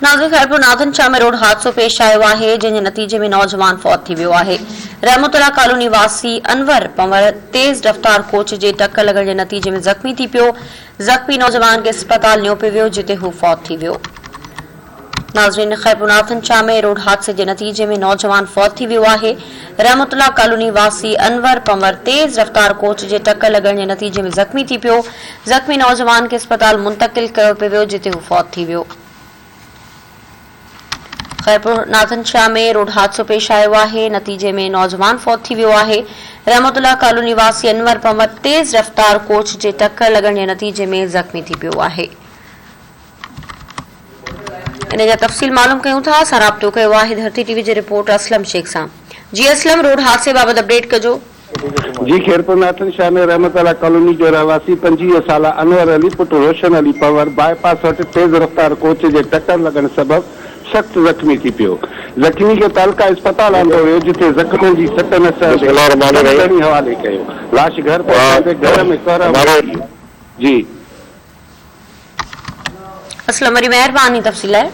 नाज़रीन खैरपुर नाथन शाह में रोड हादसो पेश आयो आहे, जंहिंजे नतीजे में नौजवान फौत थी वियो आहे। रहमतुल्लाह कॉलोनी वासी अनवर पंवर तेज़ रफ़्तार कोच जे टक्कर लॻण जे नतीजे में ज़ख़्मी थी पियो। ज़ख़्मी नौजवान खे अस्पताल लियो पियो वियो, जिते हू फौत थी वियो। नाज़रीन खैरपुर नाथन शाह में रोड हादसे जे नतीजे में नौजवान फौत थी वियो आहे। रहमतुल्लाह कॉलोनी वासी अनवर पंवर तेज़ रफ़्तार कोच जे टक्कर लॻण जे नतीजे में ज़ख़्मी थी पियो। ज़ख़्मी नौजवान खे अस्पताल मुंतक़िल कयो पियो वियो, जिते हू फौत थी वियो। खैरपुर नाथन शाह में रोड हादसो पेश आयो आहे, नतीजे में नौजवान फौत थी वियो आहे। रहमतुल्लाह कॉलोनी वासी अनवर पंवर तेज़ रफ़्तार कोच जे टक्कर लॻण जे नतीजे में ज़ख़्मी थी पियो आहे। इन जा तफ़सील मालूम कयूं था। असां राब्तो कयो आहे धरती टीवी जे रिपोर्टर असलम शेख सां। जी असलम, रोड हादसे बाबति अपडेट कजो। जी खैरपुर नाथन शाह में रहमतुल्लाह कॉलोनी जो रहवासी 25 साल अनवर अली पुट रोशन अली पंवर बाईपास वटि तेज़ रफ़्तार कोच जे टक्कर लॻण सबबि सख्त ज़ख़्मी थी पियो। ज़ख़्मी खे तालका अस्पताल आंदो वियो, जिते ज़ख़्मियुनि जी सट नस हवाले कयो। लाश घर पहुचाए घर में जी असलम वरी महिरबानी तफ़सील आहे।